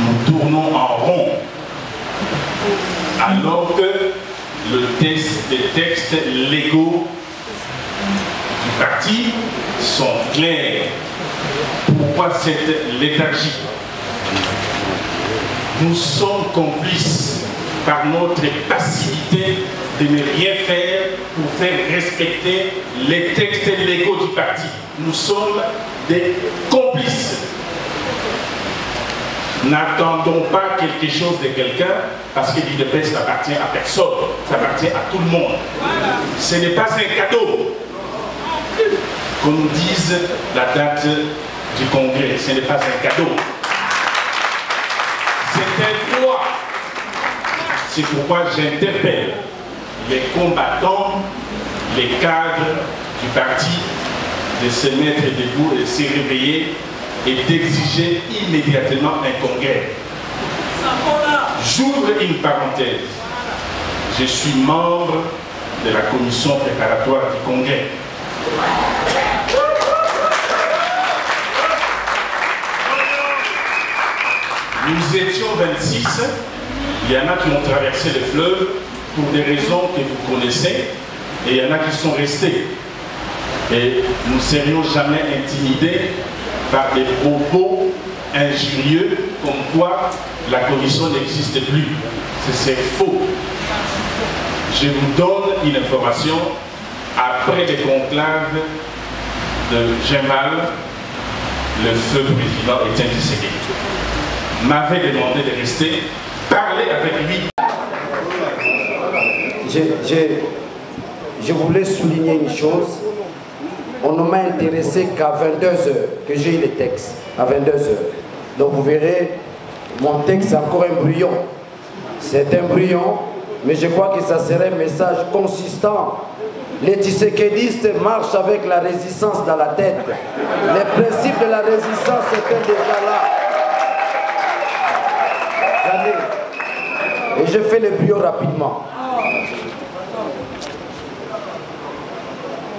nous tournons en rond, alors que les textes légaux du parti sont clairs. Pourquoi cette léthargie? Nous sommes complices par notre passivité de ne rien faire pour faire respecter les textes légaux du parti. Nous sommes des complices. N'attendons pas quelque chose de quelqu'un parce que l'UDPS n'appartient à personne, ça appartient à tout le monde. Ce n'est pas un cadeau qu'on nous dise la date du congrès, ce n'est pas un cadeau. C'est un droit. C'est pourquoi j'interpelle les combattants, les cadres du parti de se mettre debout et de se réveiller et d'exiger immédiatement un congrès. J'ouvre une parenthèse. Je suis membre de la commission préparatoire du congrès. Nous étions 26, il y en a qui ont traversé le fleuve pour des raisons que vous connaissez, et il y en a qui sont restés. Et nous ne serions jamais intimidés par des propos injurieux comme quoi la commission n'existe plus. C'est faux. Je vous donne une information après les conclaves de Gemal, le feu président Étienne Tshisekedi m'avait demandé de rester, parler avec lui. Je voulais souligner une chose. On ne m'a intéressé qu'à 22 h que j'ai eu les textes, à 22 h. Donc vous verrez, mon texte est encore un brouillon. C'est un brouillon, mais je crois que ça serait un message consistant. Les Tshisekedistes marchent avec la résistance dans la tête. Les principes de la résistance étaient déjà là. Et je fais le brouillon rapidement.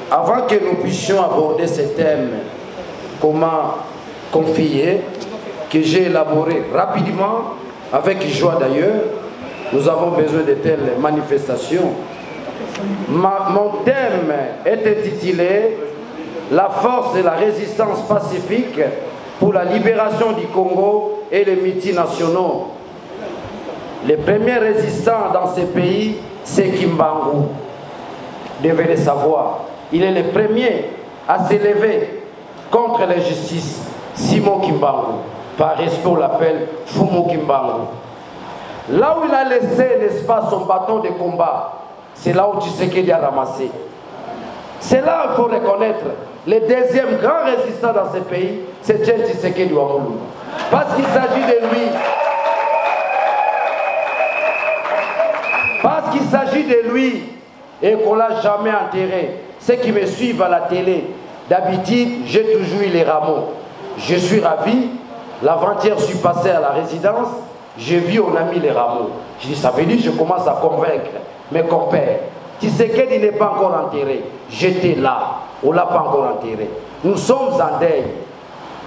Avant que nous puissions aborder ce thème, comment confier, que j'ai élaboré rapidement, avec joie d'ailleurs, nous avons besoin de telles manifestations. Mon thème est intitulé « La force et la résistance pacifique pour la libération du Congo et les multinationaux ». Les premiers résistants dans ce pays, c'est Kimbangu. Vous devez le savoir. Il est le premier à s'élever contre l'injustice. Simon Kimbangu. Par respect, on l'appelle Fumu Kimbangu. Là où il a laissé, n'est-ce pas, son bâton de combat, c'est là où Tshisekedi a ramassé. C'est là qu'il faut reconnaître. Le deuxième grand résistant dans ce pays, c'est Tshisekedi Wamulu. Parce qu'il s'agit de lui. Parce qu'il s'agit de lui et qu'on ne l'a jamais enterré. Ceux qui me suivent à la télé, d'habitude, j'ai toujours eu les rameaux. Je suis ravi. L'avant-hier, je suis passé à la résidence. J'ai vu, on a mis les rameaux. Je dis, ça veut dire que je commence à convaincre mes compères. Tshisekedi n'est pas encore enterré. J'étais là. On ne l'a pas encore enterré. Nous sommes en deuil.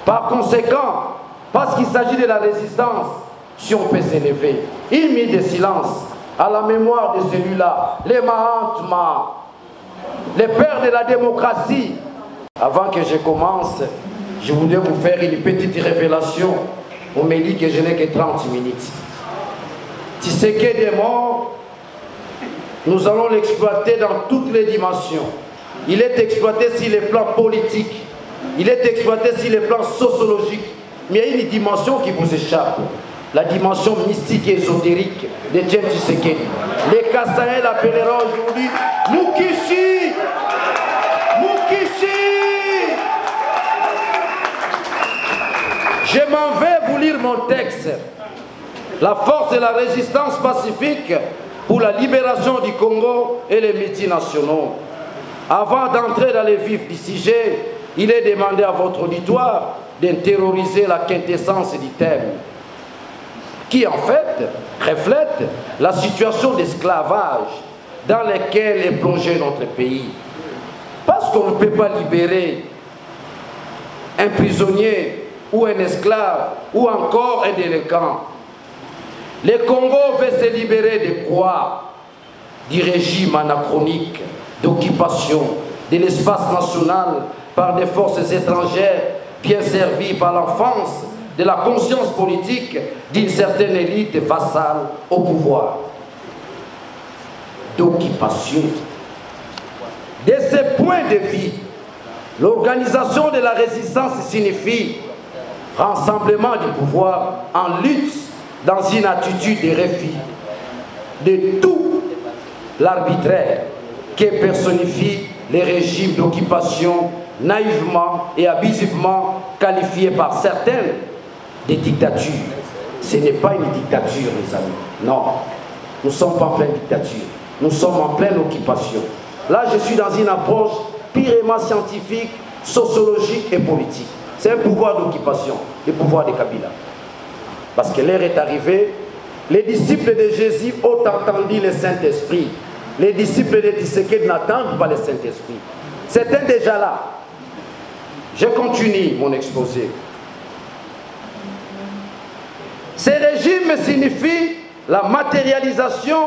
Par conséquent, parce qu'il s'agit de la résistance, si on peut s'élever, une minute de silence à la mémoire de celui-là, les Mahatma, les pères de la démocratie. Avant que je commence, je voulais vous faire une petite révélation. On me dit que je n'ai que 30 minutes. Tshisekedi est mort, nous allons l'exploiter dans toutes les dimensions. Il est exploité sur les plans politiques, il est exploité sur les plans sociologiques, mais il y a une dimension qui vous échappe. La dimension mystique et ésotérique de Etienne Tshisekedi. Les Kassaïens l'appelleront aujourd'hui Mukishi. Mukishi. Je m'en vais vous lire mon texte. La force et la résistance pacifique pour la libération du Congo et les multinationaux. Avant d'entrer dans les vifs du sujet, il est demandé à votre auditoire d'intérioriser la quintessence du thème, qui en fait reflète la situation d'esclavage dans laquelle est plongé notre pays. Parce qu'on ne peut pas libérer un prisonnier ou un esclave ou encore un délinquant Le Congo veut se libérer de quoi? Du régime anachronique d'occupation de l'espace national par des forces étrangères bien servies par l'enfance de la conscience politique d'une certaine élite vassale au pouvoir. D'occupation. De ce point de vue, l'organisation de la résistance signifie rassemblement du pouvoir en lutte dans une attitude de refus de tout l'arbitraire qui personnifie les régimes d'occupation naïvement et abusivement qualifiés par certaines de dictatures. Ce n'est pas une dictature, les amis. Non, nous ne sommes pas en pleine dictature. Nous sommes en pleine occupation. Là, je suis dans une approche purement scientifique, sociologique et politique. C'est un pouvoir d'occupation, le pouvoir de Kabila. Parce que l'heure est arrivée, les disciples de Jésus ont entendu le Saint-Esprit. Les disciples de Tshisekedi n'attendent pas le Saint-Esprit. C'était déjà là. Je continue mon exposé. Ces régimes signifient la matérialisation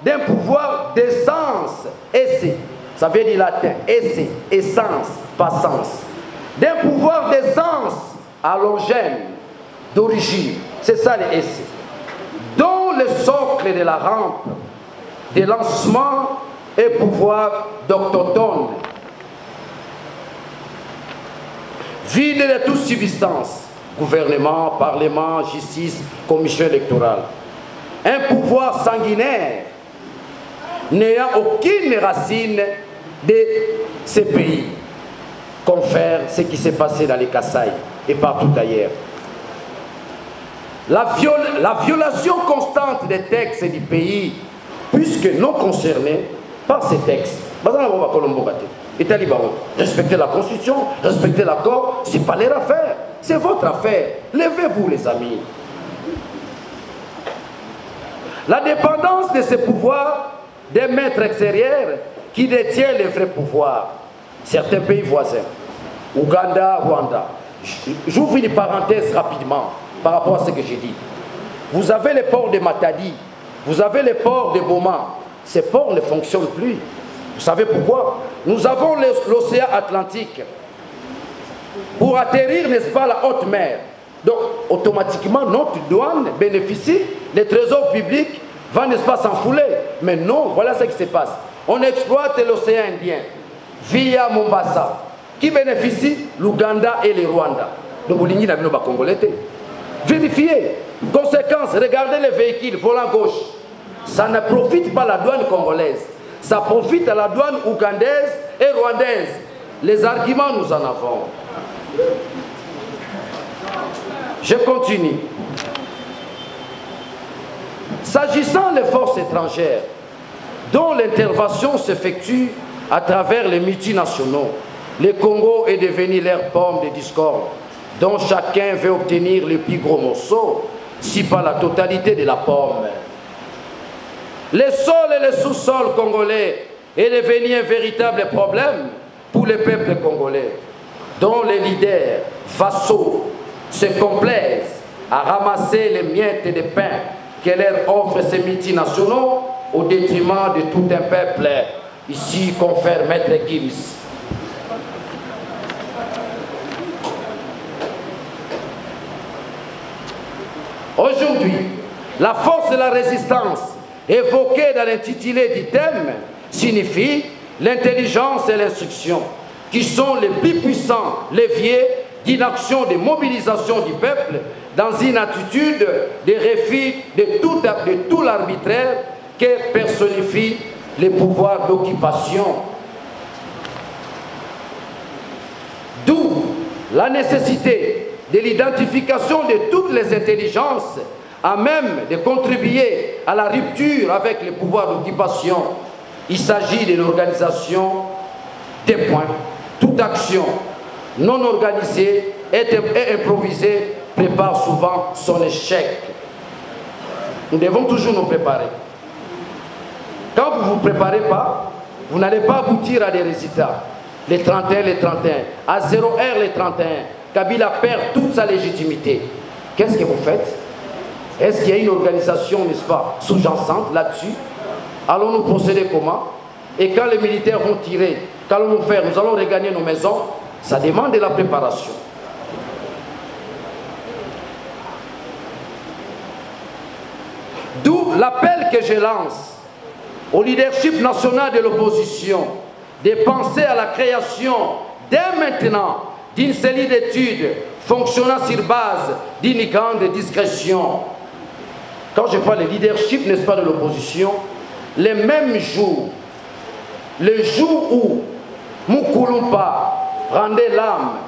d'un pouvoir d'essence, essai. Ça veut dire latin, essai, essence, pas sens. D'un pouvoir d'essence allogène, d'origine. C'est ça les essais. Dont le socle de la rampe de lancement et pouvoir d'octotone. Vide de toute substance, gouvernement, parlement, justice, commission électorale. Un pouvoir sanguinaire n'ayant aucune racine de ces pays. Confère ce qui s'est passé dans les Kasaï et partout ailleurs. La violation constante des textes du pays, puisque non concernés par ces textes. Respectez la Constitution, respectez l'accord, ce n'est pas leur affaire, c'est votre affaire. Levez-vous les amis. La dépendance de ces pouvoirs des maîtres extérieurs qui détiennent les vrais pouvoirs. Certains pays voisins, Ouganda, Rwanda. J'ouvre une parenthèse rapidement par rapport à ce que j'ai dit. Vous avez les ports de Matadi, vous avez les ports de Boma. Ces ports ne fonctionnent plus. Vous savez pourquoi? Nous avons l'océan Atlantique. Pour atterrir, n'est-ce pas, la haute mer. Donc, automatiquement, notre douane bénéficie, les trésors publics vont, n'est-ce pas, s'enfouler. Mais non, voilà ce qui se passe. On exploite l'océan Indien via Mombasa. Qui bénéficie? L'Ouganda et le Rwanda. Donc, vous n'avez pas Congolais. Vérifiez. Conséquence, regardez les véhicules volant gauche. Ça ne profite pas à la douane congolaise. Ça profite à la douane ougandaise et rwandaise. Les arguments, nous en avons. Je continue. S'agissant des forces étrangères, dont l'intervention s'effectue à travers les multinationaux, le Congo est devenu leur pomme de discorde, dont chacun veut obtenir le plus gros morceau, si pas la totalité de la pomme. Le sol et le sous-sol congolais est devenu un véritable problème pour le peuple congolais, dont les leaders vassaux se complaisent à ramasser les miettes de pain que leur offrent ces multinationaux au détriment de tout un peuple. Ici, confère Maître Gims. Aujourd'hui, la force de la résistance évoquée dans l'intitulé du thème signifie l'intelligence et l'instruction, qui sont les plus puissants leviers d'une action de mobilisation du peuple dans une attitude de refus de tout l'arbitraire que personnifie les pouvoirs d'occupation. D'où la nécessité de l'identification de toutes les intelligences à même de contribuer à la rupture avec les pouvoirs d'occupation. Il s'agit de l'organisation des points. Toute action non organisée et improvisée prépare souvent son échec. Nous devons toujours nous préparer. Quand vous ne vous préparez pas, vous n'allez pas aboutir à des résultats. Les 31, les 31. À 0 heure, les 31. Kabila perd toute sa légitimité. Qu'est-ce que vous faites? Est-ce qu'il y a une organisation, n'est-ce pas, sous-jacente là-dessus? Allons-nous procéder comment? Et quand les militaires vont tirer, qu'allons-nous faire? Nous allons regagner nos maisons. Ça demande de la préparation. D'où l'appel que je lance au leadership national de l'opposition de penser à la création dès maintenant d'une série d'études fonctionnant sur base d'une grande discrétion. Quand je parle de leadership, n'est-ce pas, de l'opposition, les mêmes jours, le jour où Moukoulumpa rendait l'âme,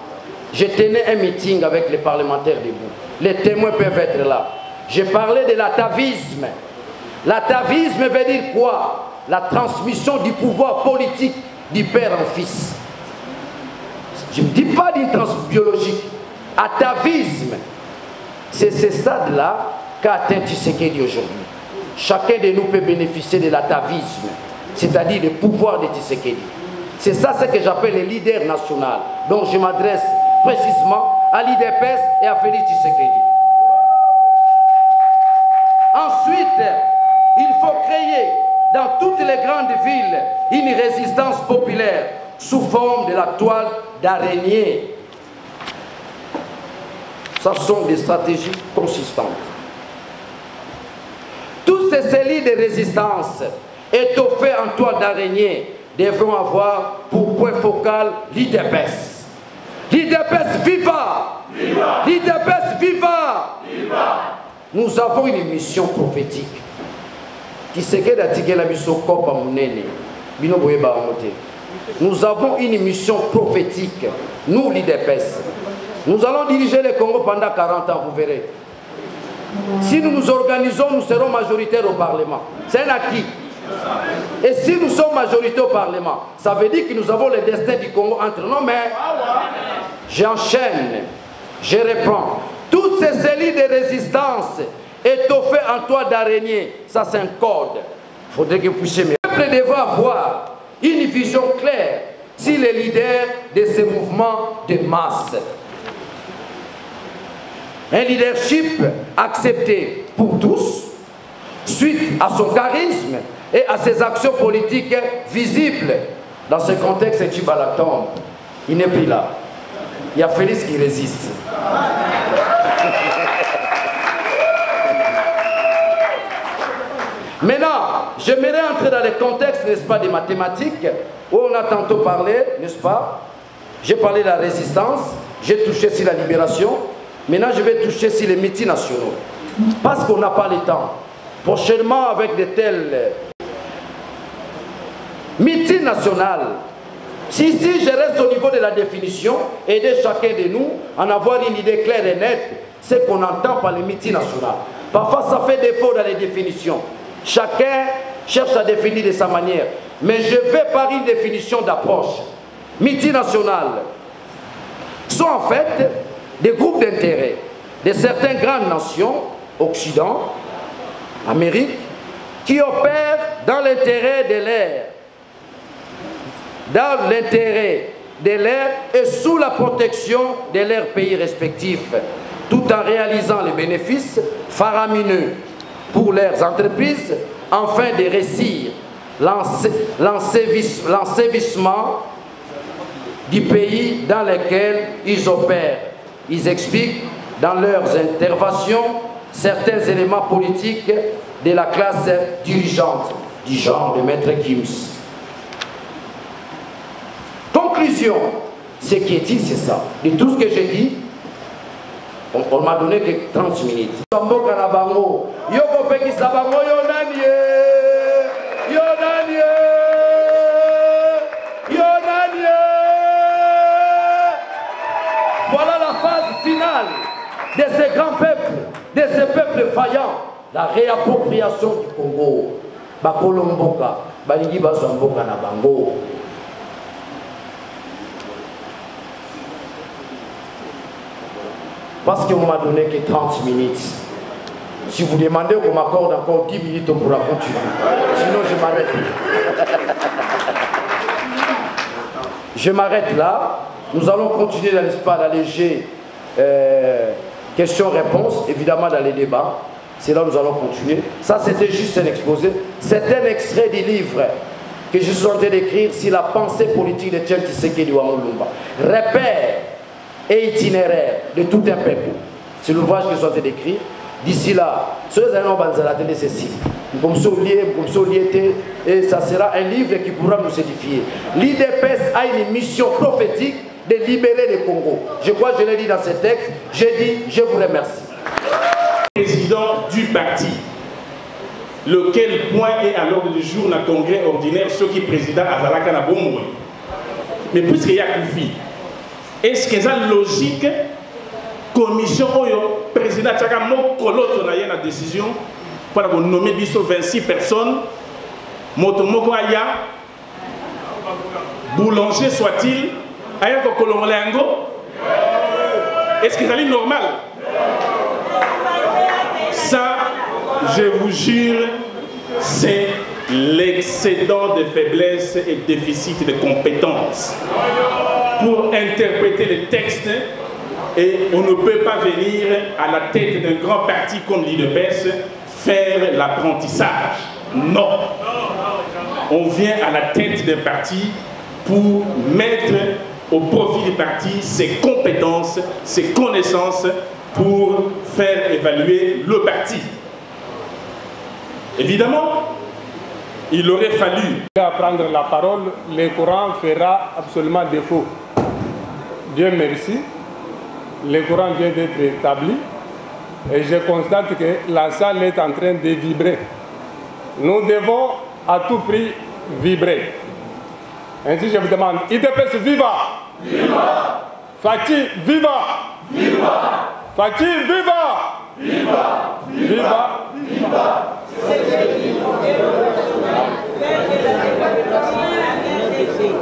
je tenais un meeting avec les parlementaires debout. Les témoins peuvent être là. J'ai parlé de l'atavisme. L'atavisme veut dire quoi? La transmission du pouvoir politique du père en fils. Je ne dis pas d'une transmission biologique. Atavisme. C'est ce stade-là qu'a atteint Tshisekedi aujourd'hui. Chacun de nous peut bénéficier de l'atavisme, c'est-à-dire le pouvoir de Tshisekedi. C'est ça ce que j'appelle le leader national. Donc je m'adresse précisément à l'IDPS et à Félix Tshisekedi. Ensuite, il faut créer dans toutes les grandes villes une résistance populaire sous forme de la toile d'araignée. Ce sont des stratégies consistantes. Tous ces cellules de résistance étoffées en toile d'araignée devront avoir pour point focal l'IDPS. L'IDPS viva! Viva! L'IDPS viva! Viva! Nous avons une mission prophétique. Nous avons une mission prophétique. Nous, l'IDPS. Nous allons diriger le Congo pendant 40 ans, vous verrez. Si nous nous organisons, nous serons majoritaires au Parlement. C'est un acquis. Et si nous sommes majoritaires au Parlement, ça veut dire que nous avons le destin du Congo entre nos mains. J'enchaîne, je reprends. Toutes ces cellules de résistance étoffées en toile d'araignée, ça c'est un code. Il faudrait que vous puissiez... Le peuple devra avoir une vision claire sur les leaders de ces mouvements de masse. Un leadership accepté pour tous, suite à son charisme et à ses actions politiques visibles. Dans ce contexte, Tchibalatombe, il n'est plus là. Il y a Félix qui résiste. Maintenant, j'aimerais entrer dans le contexte, n'est-ce pas, des mathématiques, où on a tantôt parlé, n'est-ce pas? J'ai parlé de la résistance, j'ai touché sur la libération. Maintenant, je vais toucher sur les meetings nationaux. Parce qu'on n'a pas le temps. Prochainement, avec de tels meetings nationaux, si je reste au niveau de la définition, aider chacun de nous à en avoir une idée claire et nette, c'est qu'on entend par les meetings nationaux. Parfois, ça fait défaut dans les définitions. Chacun cherche à définir de sa manière. Mais je vais par une définition d'approche. Meetings nationaux sont en fait des groupes d'intérêt de certaines grandes nations, Occident, Amérique, qui opèrent dans l'intérêt de l'air, et sous la protection de leurs pays respectifs, tout en réalisant les bénéfices faramineux pour leurs entreprises, afin de réussir l'ensévissement du pays dans lequel ils opèrent. Ils expliquent dans leurs interventions certains éléments politiques de la classe dirigeante, du genre de Maître Gims. Conclusion, ce qui est dit, c'est ça. De tout ce que j'ai dit, on m'a donné que 30 minutes. Voilà la phase finale de ces grands peuples, de ces peuples vaillants, la réappropriation du Congo. Bakolomboka, balingi bazomboka na bango. Parce qu'on m'a donné que 30 minutes. Si vous demandez qu'on m'accorde encore 10 minutes, on pourra continuer. Sinon, je m'arrête. Je m'arrête là. Nous allons continuer, n'est-ce pas, d'alléger questions-réponses, évidemment dans les débats. c'est là où nous allons continuer. Ça, c'était juste un exposé. C'est un extrait du livre que je suis en train d'écrire sur la pensée politique de Etienne Tshisekedi Lumumba. Repère et itinéraire de tout un peuple. C'est l'ouvrage que je suis en train d'écrire. D'ici là, ceux qui ont la télé, c'est si. Comme ça, et ça sera un livre qui pourra nous édifier. L'IDPS a une mission prophétique de libérer le Congo. Je crois que je l'ai dit dans ce texte. J'ai dit, je vous remercie. Président du parti, lequel point est à l'ordre du jour dans le congrès ordinaire, ce qui est président à Zalaka na Bombo. Mais puisqu'il y a Koufi, est-ce que c'est logique commission oyo président Tchaka Mokoloto na la décision pour nommer 26 personnes, Motomoko Aya, boulanger soit-il, Aya Kolongolengo? Est-ce que c'est normal? Ça, je vous jure, c'est l'excédent de faiblesse et déficit de compétences pour interpréter les textes. Et on ne peut pas venir à la tête d'un grand parti comme l'IDPS faire l'apprentissage. Non. On vient à la tête d'un parti pour mettre au profit du parti ses compétences, ses connaissances pour faire évaluer le parti. Évidemment, il aurait fallu... À prendre la parole, le Coran fera absolument défaut. Dieu merci. Le Coran vient d'être établi et je constate que la salle est en train de vibrer. Nous devons à tout prix vibrer. Ainsi je vous demande, IDPS viva! Viva! Fati viva! Viva! Fati viva! Viva! Viva! Viva!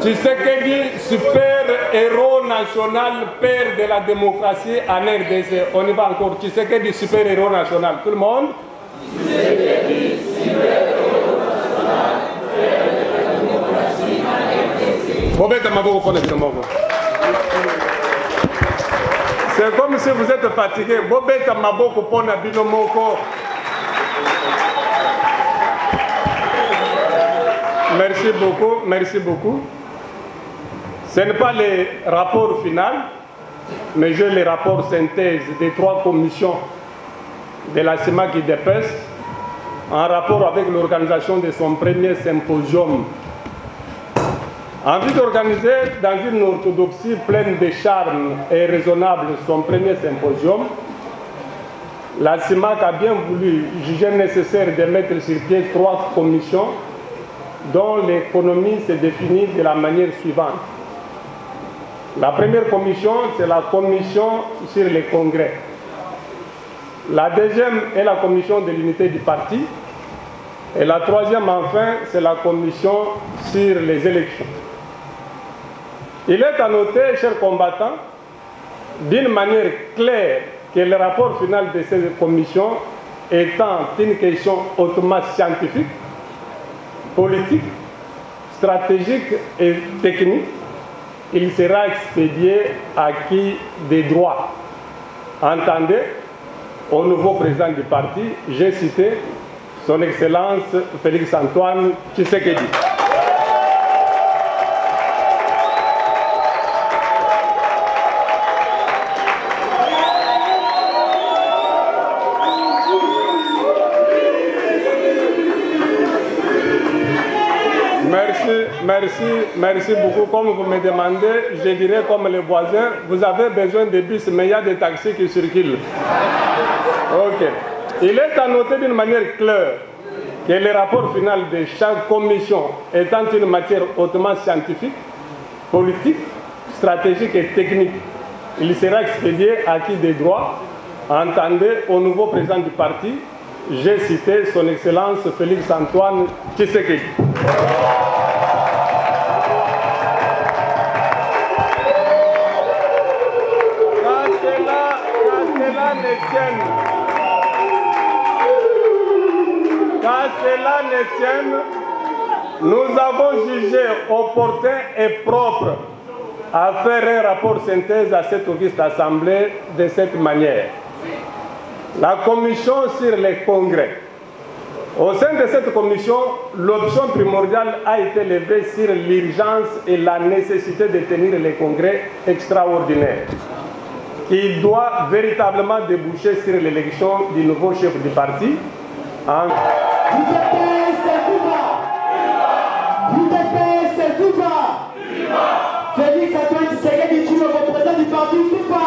Tshisekedi, super-héros national, père de la démocratie en RDC. On y va encore. Tshisekedi, super-héros national. Tout le monde. Tshisekedi, super-héros national, père de la démocratie en RDC. C'est comme si vous êtes fatigué. Bobeta Maboko pona binomoko. Merci beaucoup, merci beaucoup. Ce n'est pas le rapport final, mais j'ai le rapport synthèse des 3 commissions de la CIMAC IDPS en rapport avec l'organisation de son premier symposium. En vue d'organiser dans une orthodoxie pleine de charme et raisonnable son premier symposium, la CIMAC a bien voulu juger nécessaire de mettre sur pied 3 commissions dont l'économie se définit de la manière suivante. La première commission, c'est la commission sur les congrès. La deuxième est la commission de l'unité du parti. Et la troisième, enfin, c'est la commission sur les élections. Il est à noter, chers combattants, d'une manière claire que le rapport final de ces commissions étant une question hautement scientifique, politique, stratégique et technique, il sera expédié acquis des droits. Entendez, au nouveau président du parti, j'ai cité son Excellence Félix Antoine Tshisekedi. Merci beaucoup. Comme vous me demandez, je dirais comme les voisins, vous avez besoin de bus, mais il y a des taxis qui circulent. Ok. Il est à noter d'une manière claire que le rapport final de chaque commission étant une matière hautement scientifique, politique, stratégique et technique, il sera expédié acquis des droits. Entendez, au nouveau président du parti, j'ai cité son Excellence Félix Antoine Tshisekedi. Qu'à cela ne tienne, nous avons jugé opportun et propre à faire un rapport synthèse à cette auguste assemblée de cette manière. la commission sur les congrès. Au sein de cette commission, l'option primordiale a été levée sur l'urgence et la nécessité de tenir les congrès extraordinaires. Il doit véritablement déboucher sur l'élection du nouveau chef du parti. Félix Antoine Tshisekedi Tshilombo, président du parti, Toupa.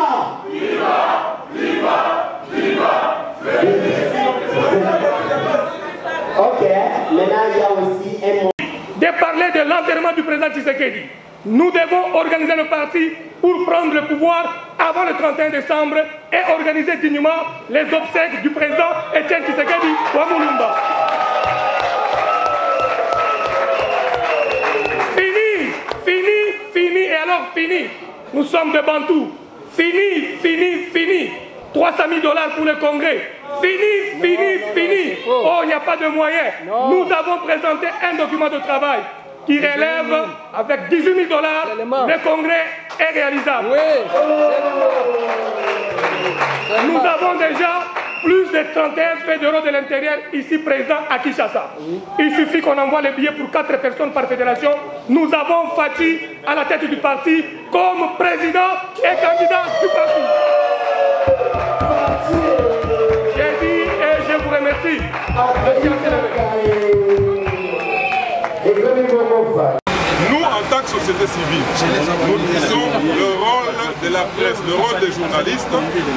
Ok, maintenant il y a aussi un mot. De parler de l'enterrement du président Tshisekedi. Nous devons organiser le parti pour prendre le pouvoir avant le 31 décembre et organiser dignement les obsèques du président Etienne Tshisekedi Wamulumba. Fini et alors fini. Nous sommes de Bantou. Fini. 300 000 $ pour le congrès. Fini. Oh, il n'y a pas de moyens. Nous avons présenté un document de travail qui relève avec 18 000 $. Le congrès est réalisable. Nous avons déjà plus de 31 fédéraux de l'intérieur ici présents à Kinshasa. Il suffit qu'on envoie les billets pour 4 personnes par fédération. Nous avons Fati à la tête du parti comme président et candidat du parti. J'ai dit et je vous remercie. Nous, en tant que société civile, nous disons le rôle de la presse, le rôle des journalistes,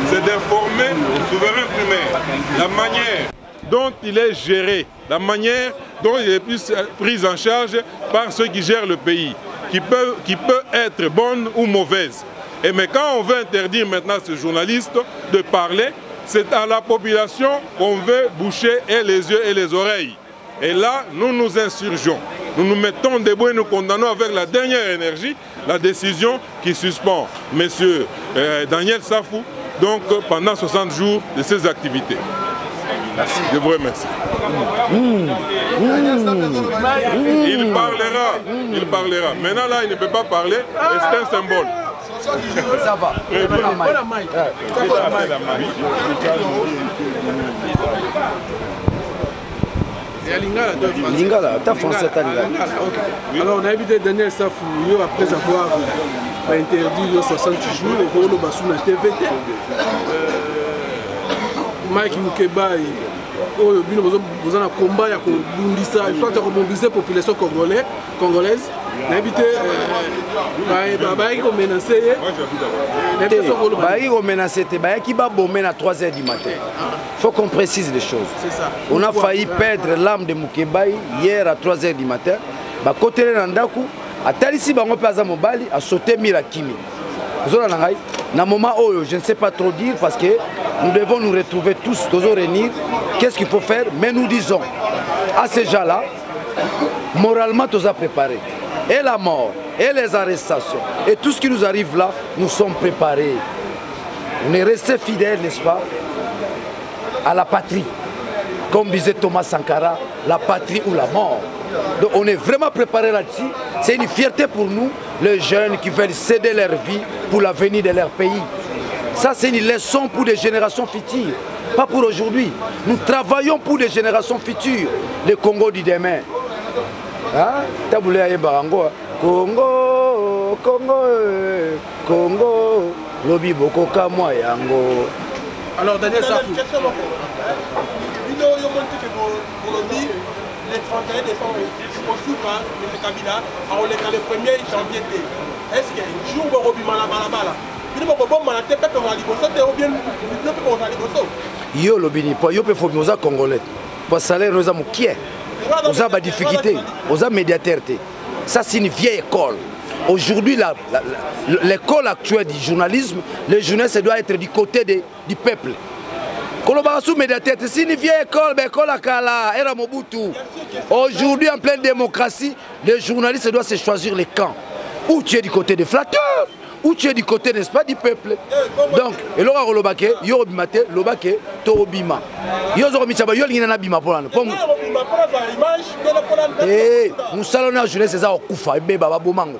c'est d'informer le souverain primaire. La manière dont il est géré, la manière dont il est pris en charge par ceux qui gèrent le pays, qui peut être bonne ou mauvaise. Mais quand on veut interdire maintenant à ce journaliste de parler, c'est à la population qu'on veut boucher et les yeux et les oreilles. Et là, nous nous insurgeons. Nous nous mettons debout et nous condamnons avec la dernière énergie la décision qui suspend M. Daniel Safou donc, pendant 60 jours de ses activités. Merci. Je vous remercie. Il parlera. Maintenant, là, il ne peut pas parler et c'est un symbole. Ça va. Lingala, t'as français, t'as Lingala. Alors on a évité Daniel Safou après avoir interdit 60 jours et Rolo Bassou na TVT. Mike Mukeba, vous avez un combat il faut mobiliser la population congolaise. On a évité qui va bomber à 3 h du matin. Il faut qu'on précise les choses. On a failli perdre l'âme de Mukebai hier à 3 h du matin. Côté de Nandaku, à Talissi, on a Mobali a sauté Mirakimi. Dans moment où je ne sais pas trop dire parce que nous devons nous retrouver tous, réunir. Qu'est-ce qu'il faut faire? Mais nous disons à ces gens-là, moralement, tous à préparer. Et la mort, et les arrestations, et tout ce qui nous arrive là, nous sommes préparés. On est restés fidèles, n'est-ce pas, à la patrie. Comme disait Thomas Sankara, la patrie ou la mort. Donc on est vraiment préparés là-dessus. C'est une fierté pour nous, les jeunes qui veulent céder leur vie pour l'avenir de leur pays. Ça, c'est une leçon pour les générations futures, pas pour aujourd'hui. Nous travaillons pour les générations futures, le Congo du demain. Hein? Congo, lobi boko kamwa yango. Alors Daniel Safou. Le 31 décembre, au souverain, le Kabila, le 1er janvier. Est-ce que jour où on yo lobini po yo pe fo moza congolais po salaire nous a mukie nous a difficulté nous a médiateur. Ça c'est une vieille école. Aujourd'hui l'école actuelle du journalisme, le journaliste doit être du côté du peuple. C'est une vieille école, l'école à Kala, era Mobutu. Aujourd'hui en pleine démocratie, le journaliste doit se choisir les camps. Ou tu es du côté des flatteurs, ou tu es du côté, n'est-ce pas, du peuple. Donc, et là, Lobake, Yorobimate, Lobake, Torobima. Yozoromichaba, Yolinana Bima Polano. Et nous salons la jeunesse, c'est ça, Okufa, et Baba Bomango.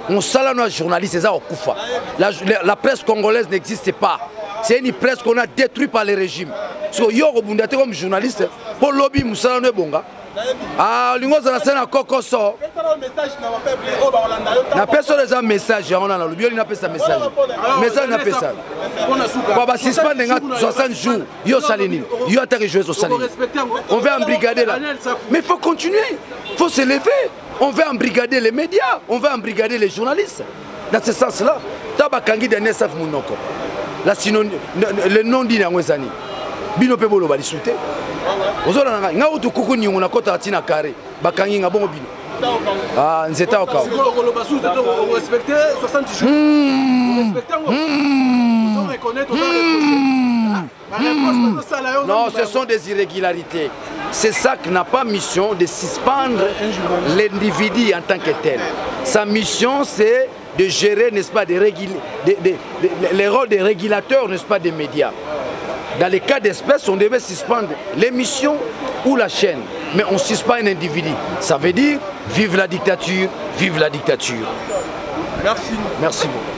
Nous salons la journaliste, c'est ça, Okufa. La presse congolaise n'existe pas. c'est une presse qu'on a détruite par le régime. Parce que yo Bundate comme journaliste, pour lobby Moussala ne bonga. Ah, l'ingos à la scène à Kokoso. Na personne déjà message, on a le bio, il n'a pas sa message. Message n'a pas ça. Pour suspendre 60 jours, yo salini, yo attaque jouer au salini. On va embrigader là. Mais il faut continuer, il faut se lever. On va embrigader les médias, on va embrigader les journalistes. Dans ce sens-là, Tabakangi dernier saf Mounoko. Là, sinon, le nom dit Nangwezani. Bino pe bolo bali souté. Ozola nga nga utu kuku ni ngona kota atina carré. Bakangi nga bongo bino. Ah, nzeta oka. Sikolo basu on respecter 60 jours. On reconnaître non, ce sont des irrégularités. C'est ça qui n'a pas mission de suspendre l'individu en tant que tel. Sa mission c'est de gérer, n'est-ce pas, les rôles des régulateurs, n'est-ce pas, des médias. Dans les cas d'espèce, on devait suspendre l'émission ou la chaîne. Mais on ne suspend un individu. Ça veut dire, vive la dictature, vive la dictature. Merci. Merci beaucoup.